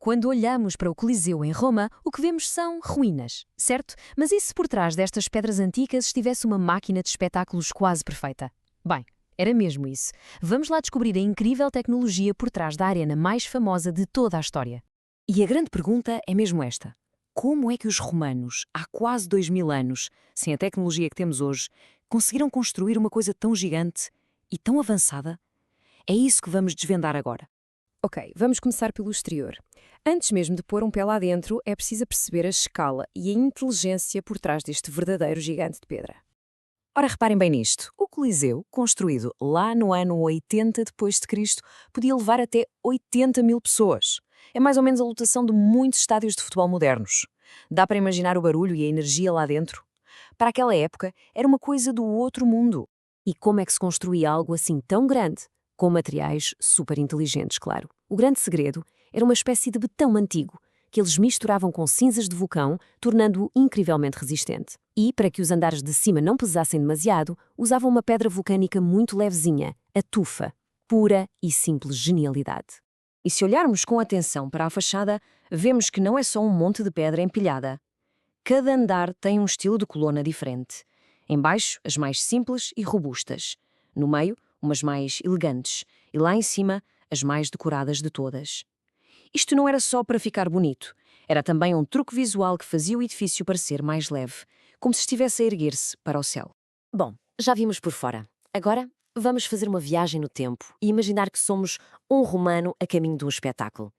Quando olhamos para o Coliseu em Roma, o que vemos são ruínas, certo? Mas e se por trás destas pedras antigas estivesse uma máquina de espetáculos quase perfeita? Bem, era mesmo isso. Vamos lá descobrir a incrível tecnologia por trás da arena mais famosa de toda a história. E a grande pergunta é mesmo esta. Como é que os romanos, há quase 2000 anos, sem a tecnologia que temos hoje, conseguiram construir uma coisa tão gigante e tão avançada? É isso que vamos desvendar agora. Ok, vamos começar pelo exterior. Antes mesmo de pôr um pé lá dentro, é preciso perceber a escala e a inteligência por trás deste verdadeiro gigante de pedra. Ora, reparem bem nisto. O Coliseu, construído lá no ano 80 d.C., podia levar até 80 mil pessoas. É mais ou menos a lotação de muitos estádios de futebol modernos. Dá para imaginar o barulho e a energia lá dentro? Para aquela época, era uma coisa do outro mundo. E como é que se construía algo assim tão grande? Com materiais super inteligentes, claro. O grande segredo era uma espécie de betão antigo, que eles misturavam com cinzas de vulcão, tornando-o incrivelmente resistente. E, para que os andares de cima não pesassem demasiado, usavam uma pedra vulcânica muito levezinha, a tufa. Pura e simples genialidade. E se olharmos com atenção para a fachada, vemos que não é só um monte de pedra empilhada. Cada andar tem um estilo de coluna diferente. Embaixo, as mais simples e robustas. No meio, umas mais elegantes. E lá em cima, as mais decoradas de todas. Isto não era só para ficar bonito. Era também um truque visual que fazia o edifício parecer mais leve, como se estivesse a erguer-se para o céu. Bom, já vimos por fora. Agora, vamos fazer uma viagem no tempo e imaginar que somos um romano a caminho de um espetáculo.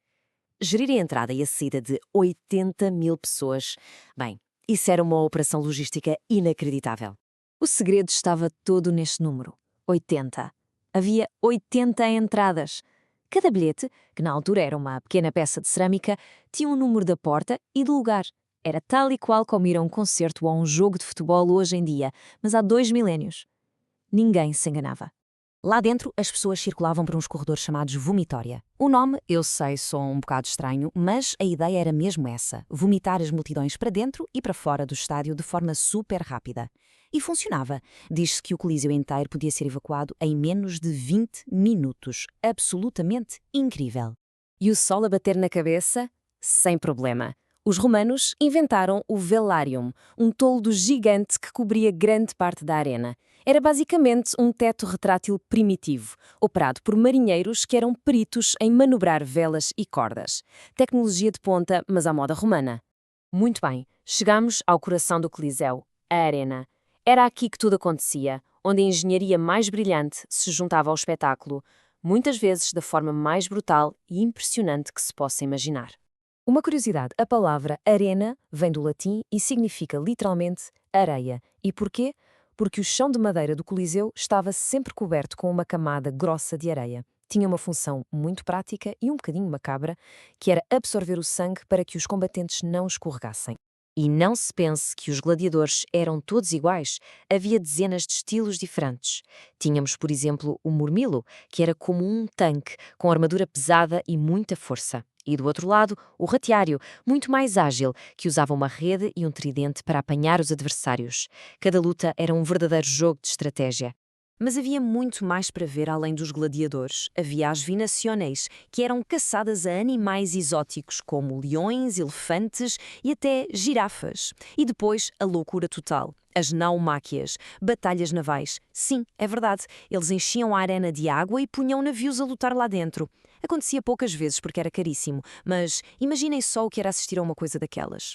Gerir a entrada e a saída de 80 mil pessoas. Bem, isso era uma operação logística inacreditável. O segredo estava todo neste número, 80. Havia 80 entradas. Cada bilhete, que na altura era uma pequena peça de cerâmica, tinha um número da porta e do lugar. Era tal e qual como ir a um concerto ou a um jogo de futebol hoje em dia, mas há 2 milénios. Ninguém se enganava. Lá dentro, as pessoas circulavam por uns corredores chamados vomitória. O nome, eu sei, soa um bocado estranho, mas a ideia era mesmo essa, vomitar as multidões para dentro e para fora do estádio de forma super rápida. E funcionava. Diz-se que o Coliseu inteiro podia ser evacuado em menos de 20 minutos. Absolutamente incrível. E o sol a bater na cabeça? Sem problema. Os romanos inventaram o velarium, um toldo gigante que cobria grande parte da arena. Era basicamente um teto retrátil primitivo, operado por marinheiros que eram peritos em manobrar velas e cordas. Tecnologia de ponta, mas à moda romana. Muito bem, chegamos ao coração do Coliseu, a arena. Era aqui que tudo acontecia, onde a engenharia mais brilhante se juntava ao espetáculo, muitas vezes da forma mais brutal e impressionante que se possa imaginar. Uma curiosidade, a palavra arena vem do latim e significa literalmente areia. E porquê? Porque o chão de madeira do Coliseu estava sempre coberto com uma camada grossa de areia. Tinha uma função muito prática e um bocadinho macabra, que era absorver o sangue para que os combatentes não escorregassem. E não se pense que os gladiadores eram todos iguais. Havia dezenas de estilos diferentes. Tínhamos, por exemplo, o murmilo, que era como um tanque, com armadura pesada e muita força. E do outro lado, o ratiário, muito mais ágil, que usava uma rede e um tridente para apanhar os adversários. Cada luta era um verdadeiro jogo de estratégia. Mas havia muito mais para ver além dos gladiadores. Havia as vinaciones, que eram caçadas a animais exóticos, como leões, elefantes e até girafas. E depois, a loucura total. As naumáquias, batalhas navais. Sim, é verdade, eles enchiam a arena de água e punham navios a lutar lá dentro. Acontecia poucas vezes porque era caríssimo, mas imaginem só o que era assistir a uma coisa daquelas.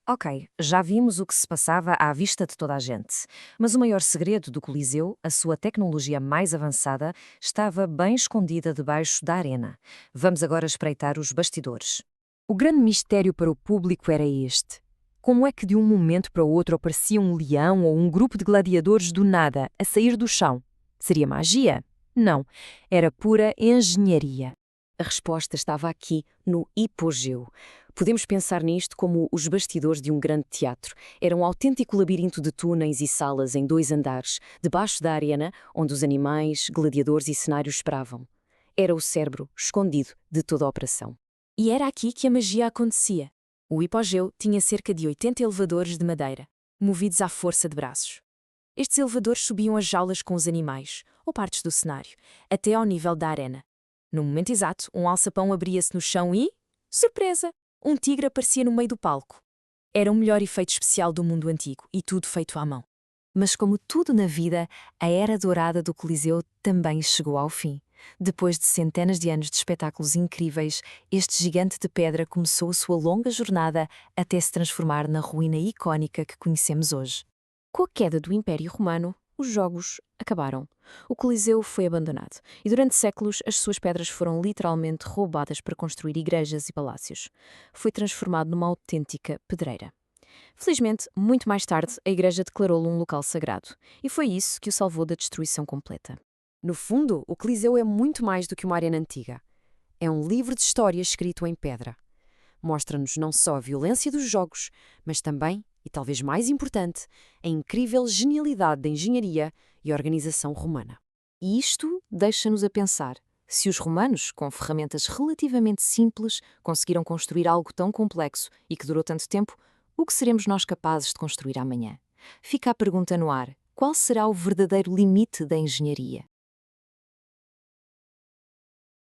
Ok, já vimos o que se passava à vista de toda a gente. Mas o maior segredo do Coliseu, a sua tecnologia mais avançada, estava bem escondida debaixo da arena. Vamos agora espreitar os bastidores. O grande mistério para o público era este. Como é que de um momento para o outro aparecia um leão ou um grupo de gladiadores do nada, a sair do chão? Seria magia? Não, era pura engenharia. A resposta estava aqui, no hipogeu. Podemos pensar nisto como os bastidores de um grande teatro. Era um autêntico labirinto de túneis e salas em 2 andares, debaixo da arena, onde os animais, gladiadores e cenários esperavam. Era o cérebro escondido de toda a operação. E era aqui que a magia acontecia. O hipogeu tinha cerca de 80 elevadores de madeira, movidos à força de braços. Estes elevadores subiam as jaulas com os animais, ou partes do cenário, até ao nível da arena. No momento exato, um alçapão abria-se no chão e Surpresa! Um tigre aparecia no meio do palco. Era o melhor efeito especial do mundo antigo e tudo feito à mão. Mas como tudo na vida, a era dourada do Coliseu também chegou ao fim. Depois de centenas de anos de espetáculos incríveis, este gigante de pedra começou a sua longa jornada até se transformar na ruína icónica que conhecemos hoje. Com a queda do Império Romano, os jogos acabaram. O Coliseu foi abandonado e durante séculos as suas pedras foram literalmente roubadas para construir igrejas e palácios. Foi transformado numa autêntica pedreira. Felizmente, muito mais tarde, a igreja declarou-lo um local sagrado, e foi isso que o salvou da destruição completa. No fundo, o Coliseu é muito mais do que uma arena antiga. É um livro de história escrito em pedra. Mostra-nos não só a violência dos jogos, mas também, e talvez mais importante, a incrível genialidade da engenharia e organização romana. E isto deixa-nos a pensar. Se os romanos, com ferramentas relativamente simples, conseguiram construir algo tão complexo e que durou tanto tempo, o que seremos nós capazes de construir amanhã? Fica a pergunta no ar: qual será o verdadeiro limite da engenharia?